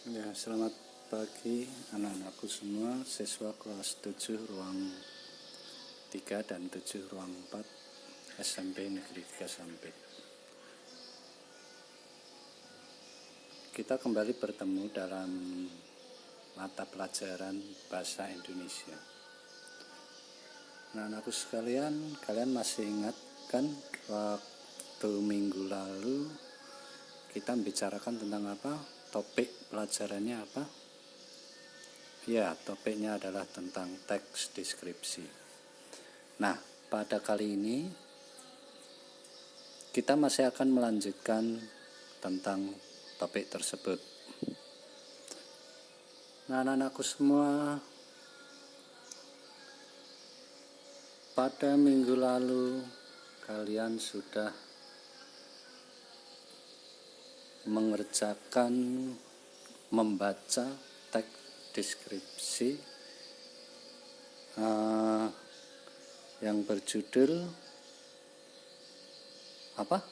Ya, selamat pagi anak-anakku semua, siswa kelas 7 ruang 3 dan 7 ruang 4 SMP Negeri 3 Sampit. Kita kembali bertemu dalam mata pelajaran Bahasa Indonesia. Nah, anak-anakku sekalian, kalian masih ingat kan waktu minggu lalu kita membicarakan tentang apa? Topik pelajarannya apa? Ya, topiknya adalah tentang teks deskripsi. Nah, pada kali ini kita masih akan melanjutkan tentang topik tersebut. Nah, anak-anakku semua, pada minggu lalu kalian sudah mengerjakan membaca teks deskripsi yang berjudul apa?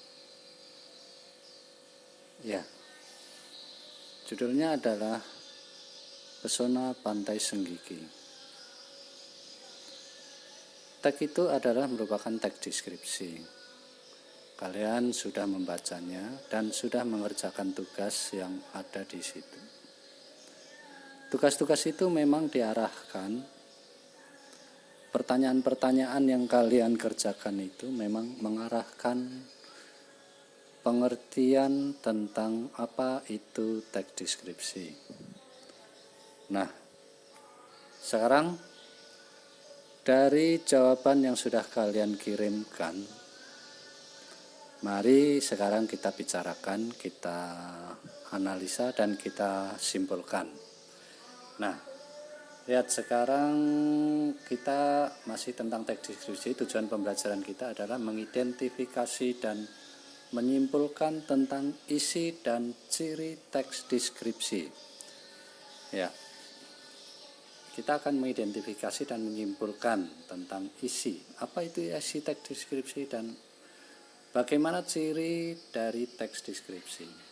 Ya, judulnya adalah Pesona Pantai Senggigi. Teks itu adalah merupakan teks deskripsi. Kalian sudah membacanya dan sudah mengerjakan tugas yang ada di situ. Tugas-tugas itu memang diarahkan, pertanyaan-pertanyaan yang kalian kerjakan itu memang mengarahkan pengertian tentang apa itu teks deskripsi. Nah, sekarang dari jawaban yang sudah kalian kirimkan, mari sekarang kita bicarakan, kita analisa, dan kita simpulkan. Nah, lihat sekarang kita masih tentang teks deskripsi. Tujuan pembelajaran kita adalah mengidentifikasi dan menyimpulkan tentang isi dan ciri teks deskripsi. Ya, kita akan mengidentifikasi dan menyimpulkan tentang isi. Apa itu isi teks deskripsi dan bagaimana ciri dari teks deskripsi?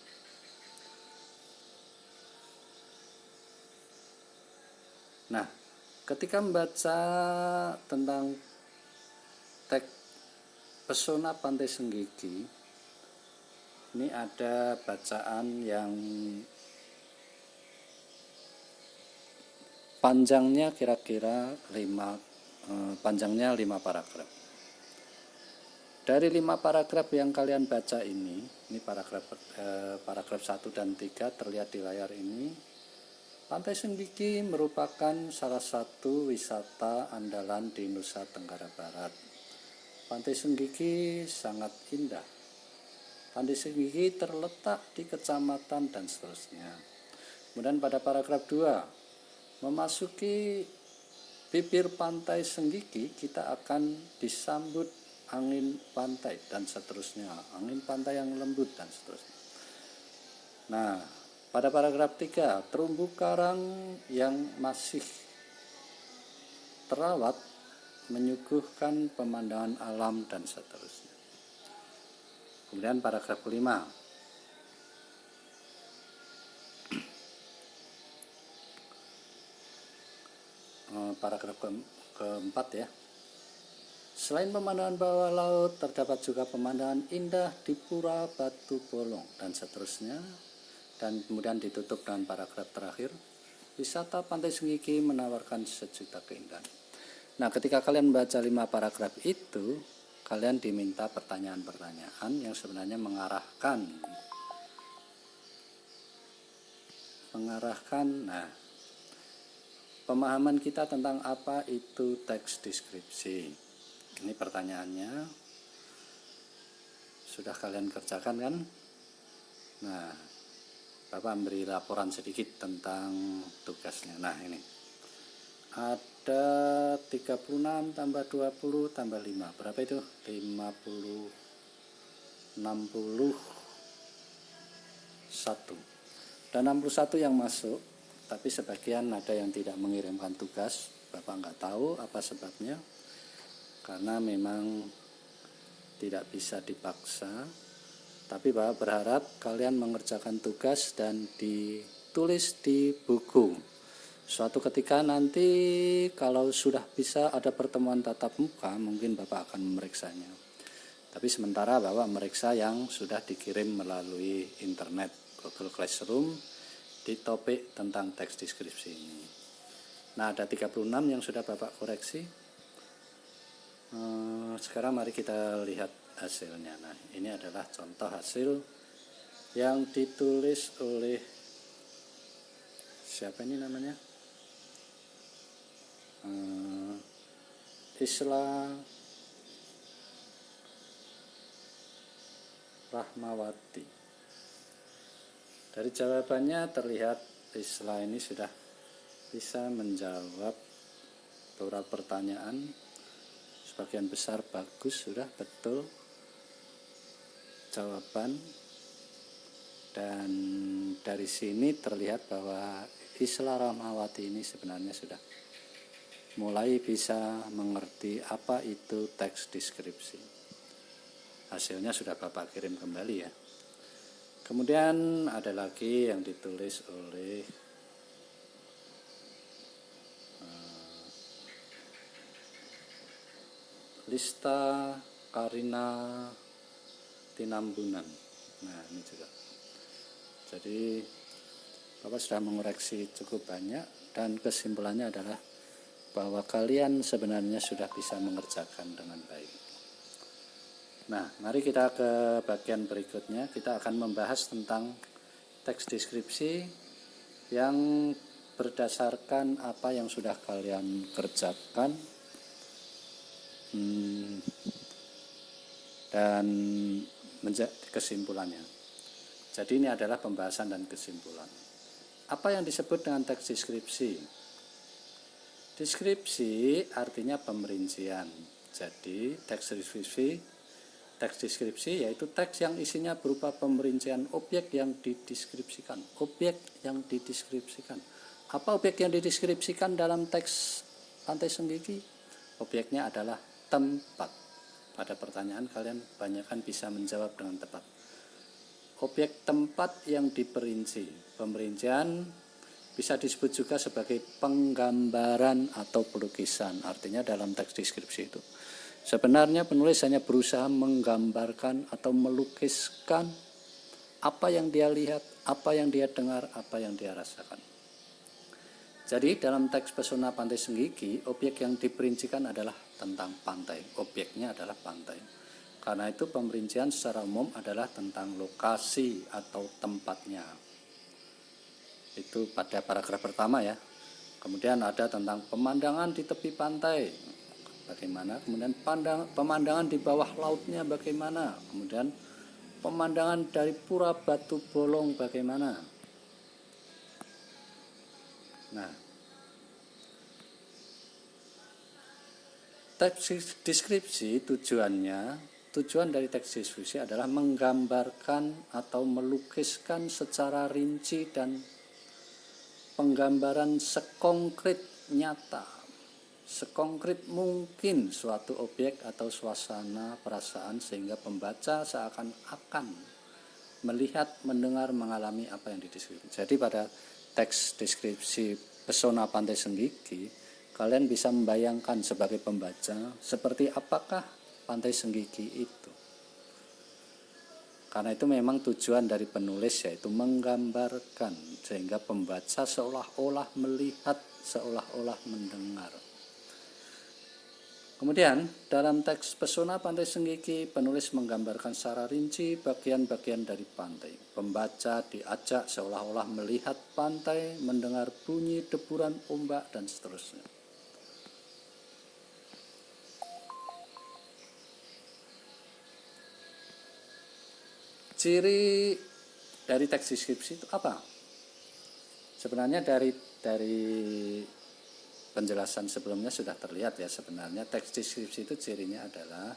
Nah, ketika membaca tentang teks Pesona Pantai Senggigi, ini ada bacaan yang panjangnya kira-kira 5 paragraf. Dari 5 paragraf yang kalian baca ini paragraf 1 dan 3 terlihat di layar ini. Pantai Senggigi merupakan salah satu wisata andalan di Nusa Tenggara Barat. Pantai Senggigi sangat indah. Pantai Senggigi terletak di kecamatan dan seterusnya. Kemudian pada paragraf 2, memasuki bibir Pantai Senggigi, kita akan disambut angin pantai dan seterusnya, angin pantai yang lembut dan seterusnya. Nah, pada paragraf 3, terumbu karang yang masih terawat menyuguhkan pemandangan alam dan seterusnya. Kemudian paragraf 5, paragraf keempat ya. Selain pemandangan bawah laut, terdapat juga pemandangan indah di Pura Batu Bolong dan seterusnya. Dan kemudian ditutup dengan paragraf terakhir, wisata Pantai Senggigi menawarkan sejuta keindahan. Nah, ketika kalian membaca 5 paragraf itu, kalian diminta pertanyaan-pertanyaan yang sebenarnya mengarahkan pemahaman kita tentang apa itu teks deskripsi. Ini pertanyaannya sudah kalian kerjakan kan? Nah, Bapak memberi laporan sedikit tentang tugasnya. Nah, ini ada 36 tambah 20 tambah 5. Berapa itu? 50, 61. Dan 61 yang masuk, tapi sebagian ada yang tidak mengirimkan tugas. Bapak nggak tahu apa sebabnya, karena memang tidak bisa dipaksa. Tapi Bapak berharap kalian mengerjakan tugas dan tulis di buku. Suatu ketika nanti kalau sudah bisa ada pertemuan tatap muka, mungkin Bapak akan memeriksanya. Tapi sementara Bapak meriksa yang sudah dikirim melalui internet, Google Classroom, di topik tentang teks deskripsi ini. Nah, ada 36 yang sudah Bapak koreksi. Sekarang mari kita lihat hasilnya. Nah, ini adalah contoh hasil yang ditulis oleh siapa ini namanya? Isla Rahmawati. Dari jawabannya terlihat Isla ini sudah bisa menjawab beberapa pertanyaan. Sebagian besar bagus, sudah betul jawaban. Dan dari sini terlihat bahwa Isla Rahmawati ini sebenarnya sudah mulai bisa mengerti apa itu teks deskripsi. Hasilnya sudah Bapak kirim kembali ya. Kemudian ada lagi yang ditulis oleh Lista Karina Tinambunan. Nah, ini juga. Jadi Bapak sudah mengoreksi cukup banyak dan kesimpulannya adalah bahwa kalian sebenarnya sudah bisa mengerjakan dengan baik. Nah, mari kita ke bagian berikutnya. Kita akan membahas tentang teks deskripsi yang berdasarkan apa yang sudah kalian kerjakan dan menjadi kesimpulannya. Jadi ini adalah pembahasan dan kesimpulan. Apa yang disebut dengan teks deskripsi? Deskripsi artinya pemerincian. Jadi teks deskripsi yaitu teks yang isinya berupa pemerincian objek yang dideskripsikan. Objek yang dideskripsikan. Apa objek yang dideskripsikan dalam teks Pantai Senggigi? Objeknya adalah tempat. Pada pertanyaan kalian banyakkan bisa menjawab dengan tepat. Objek tempat yang diperinci. Pemerincian bisa disebut juga sebagai penggambaran atau pelukisan. Artinya dalam teks deskripsi itu sebenarnya penulis hanya berusaha menggambarkan atau melukiskan apa yang dia lihat, apa yang dia dengar, apa yang dia rasakan. Jadi dalam teks Pesona Pantai Senggigi, objek yang diperincikan adalah tentang pantai. Objeknya adalah pantai. Karena itu pemerincian secara umum adalah tentang lokasi atau tempatnya. Itu pada paragraf pertama ya. Kemudian ada tentang pemandangan di tepi pantai bagaimana, kemudian pemandangan di bawah lautnya bagaimana, kemudian pemandangan dari Pura Batu Bolong bagaimana. Nah, teks deskripsi tujuan dari teks deskripsi adalah menggambarkan atau melukiskan secara rinci dan penggambaran sekonkret nyata, sekonkret mungkin suatu objek atau suasana perasaan sehingga pembaca seakan-akan melihat, mendengar, mengalami apa yang dideskripsikan. Jadi pada teks deskripsi Pesona Pantai Senggigi, kalian bisa membayangkan sebagai pembaca seperti apakah Pantai Senggigi itu. Karena itu memang tujuan dari penulis yaitu menggambarkan sehingga pembaca seolah-olah melihat, seolah-olah mendengar. Kemudian dalam teks Pesona Pantai Senggigi, penulis menggambarkan secara rinci bagian-bagian dari pantai. Pembaca diajak seolah-olah melihat pantai, mendengar bunyi deburan ombak dan seterusnya. Ciri dari teks deskripsi itu apa? Sebenarnya dari penjelasan sebelumnya sudah terlihat ya, sebenarnya teks deskripsi itu cirinya adalah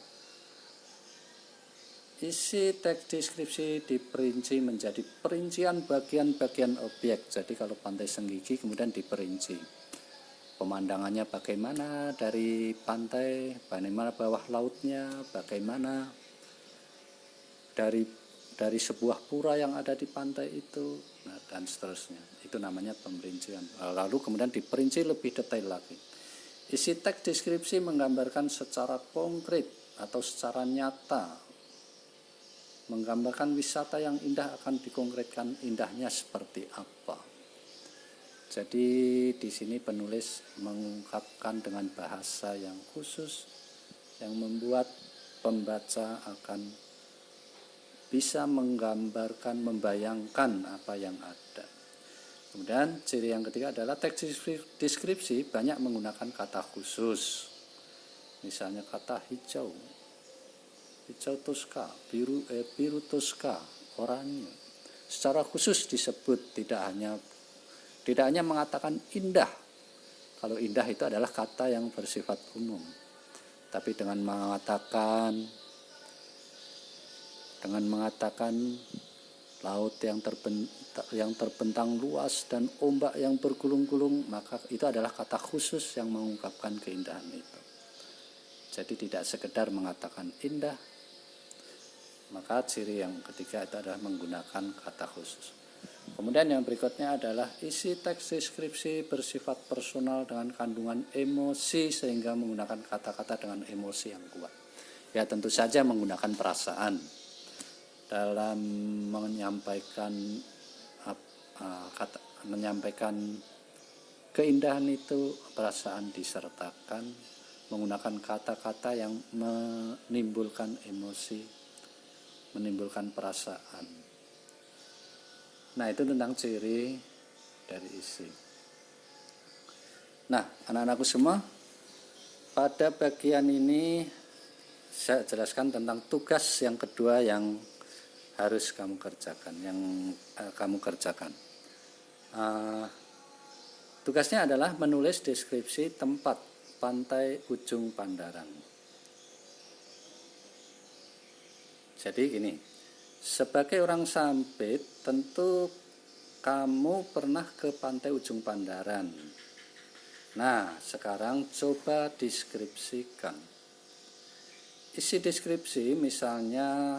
isi teks deskripsi diperinci menjadi perincian bagian-bagian objek. Jadi kalau Pantai Senggigi kemudian diperinci pemandangannya bagaimana dari pantai, bagaimana bawah lautnya, bagaimana dari sebuah pura yang ada di pantai itu, nah, dan seterusnya. itu namanya pemerincian. Lalu kemudian diperinci lebih detail lagi. Isi teks deskripsi menggambarkan secara konkret atau secara nyata, menggambarkan wisata yang indah akan dikonkretkan indahnya seperti apa. Jadi di sini penulis mengungkapkan dengan bahasa yang khusus yang membuat pembaca akan bisa menggambarkan, membayangkan apa yang ada. Kemudian ciri yang ketiga adalah teks deskripsi banyak menggunakan kata khusus. Misalnya kata hijau, hijau toska, biru toska, oranye. Secara khusus disebut, tidak hanya mengatakan indah. Kalau indah itu adalah kata yang bersifat umum. Tapi dengan mengatakan laut yang terbentang luas dan ombak yang bergulung-gulung, maka itu adalah kata khusus yang mengungkapkan keindahan itu. Jadi tidak sekedar mengatakan indah. Maka ciri yang ketiga itu adalah menggunakan kata khusus. Kemudian yang berikutnya adalah isi teks deskripsi bersifat personal dengan kandungan emosi sehingga menggunakan kata-kata dengan emosi yang kuat. Ya tentu saja menggunakan perasaan dalam menyampaikan keindahan itu, perasaan disertakan menggunakan kata-kata yang menimbulkan emosi, menimbulkan perasaan. Nah, itu tentang ciri dari isi. Nah, anak-anakku semua, pada bagian ini saya jelaskan tentang tugas yang kedua yang harus kamu kerjakan, tugasnya adalah menulis deskripsi tempat pantai Ujung Pandaran. Jadi gini, sebagai orang Sampit tentu kamu pernah ke pantai Ujung Pandaran. Nah, sekarang coba deskripsikan. Isi deskripsi misalnya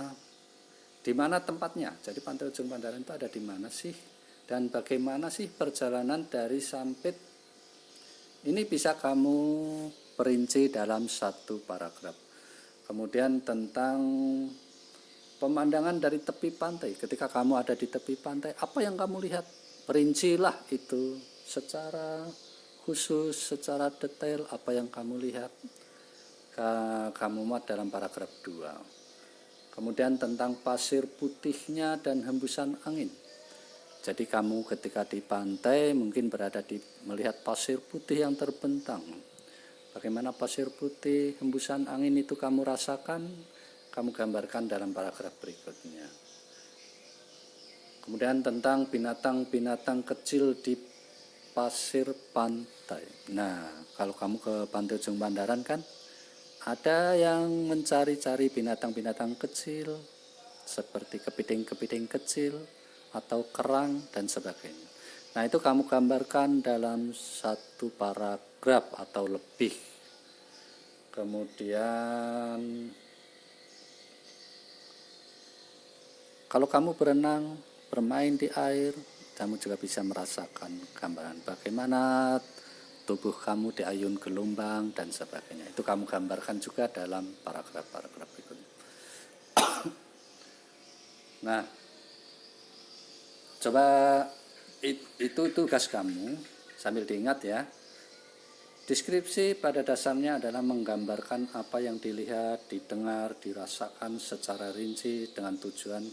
di mana tempatnya. Jadi pantai Ujung Pandaran itu ada di mana sih? Dan bagaimana sih perjalanan dari Sampit? Ini bisa kamu perinci dalam satu paragraf. Kemudian tentang pemandangan dari tepi pantai. Ketika kamu ada di tepi pantai, apa yang kamu lihat? Perincilah itu secara khusus, secara detail apa yang kamu lihat. Kamu muat dalam paragraf 2. Kemudian tentang pasir putihnya dan hembusan angin. Jadi kamu ketika di pantai mungkin melihat pasir putih yang terbentang. Bagaimana pasir putih, hembusan angin itu kamu rasakan, kamu gambarkan dalam paragraf berikutnya. Kemudian tentang binatang-binatang kecil di pasir pantai. Nah, kalau kamu ke Pantai Ujung Pandaran kan ada yang mencari-cari binatang-binatang kecil seperti kepiting-kepiting kecil atau kerang dan sebagainya. Nah, itu kamu gambarkan dalam satu paragraf atau lebih. Kemudian kalau kamu berenang, bermain di air, kamu juga bisa merasakan gambaran bagaimana tubuh kamu diayun gelombang dan sebagainya. Itu kamu gambarkan juga dalam paragraf-paragraf berikutnya. Nah, coba itu tugas kamu sambil diingat ya. Deskripsi pada dasarnya adalah menggambarkan apa yang dilihat, didengar, dirasakan secara rinci dengan tujuan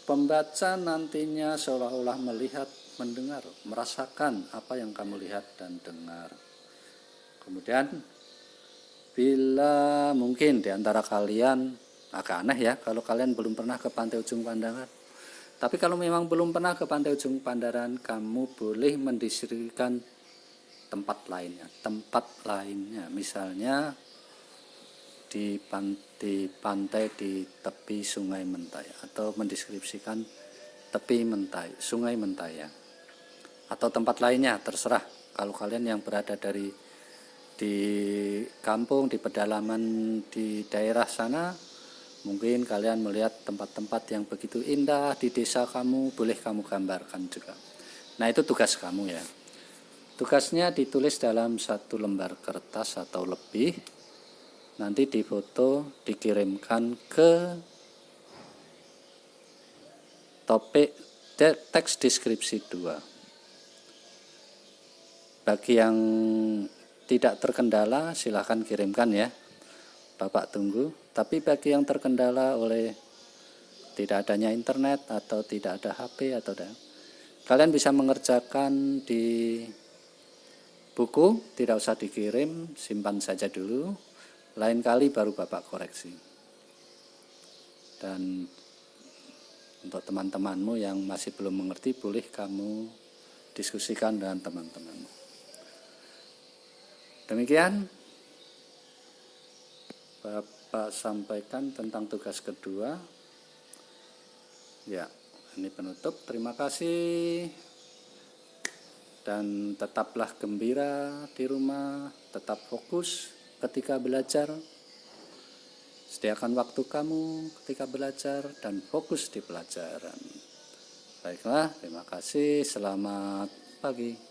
pembaca nantinya seolah-olah melihat, mendengar, merasakan apa yang kamu lihat dan dengar. Kemudian bila mungkin di antara kalian agak aneh ya kalau kalian belum pernah ke Pantai Ujung Pandaran. Tapi kalau memang belum pernah ke Pantai Ujung Pandaran, kamu boleh mendeskripsikan tempat lainnya. Misalnya di pantai di tepi Sungai Mentai, atau mendeskripsikan tepi Mentai, Sungai Mentai ya. Atau tempat lainnya, terserah. Kalau kalian yang berada di kampung, di pedalaman di daerah sana, mungkin kalian melihat tempat-tempat yang begitu indah di desa kamu, boleh kamu gambarkan juga. Nah, itu tugas kamu ya. Tugasnya ditulis dalam satu lembar kertas atau lebih, nanti difoto, dikirimkan ke topik teks deskripsi 2. Bagi yang tidak terkendala silahkan kirimkan ya, Bapak tunggu. Tapi bagi yang terkendala oleh tidak adanya internet atau tidak ada HP kalian bisa mengerjakan di buku, tidak usah dikirim, simpan saja dulu, lain kali baru Bapak koreksi. Dan untuk teman-temanmu yang masih belum mengerti, boleh kamu diskusikan dengan teman-temanmu. Demikian Bapak sampaikan tentang tugas kedua. Ya, ini penutup. Terima kasih. Dan tetaplah gembira di rumah, tetap fokus ketika belajar. Sediakan waktu kamu ketika belajar dan fokus di pelajaran. Baiklah, terima kasih. Selamat pagi.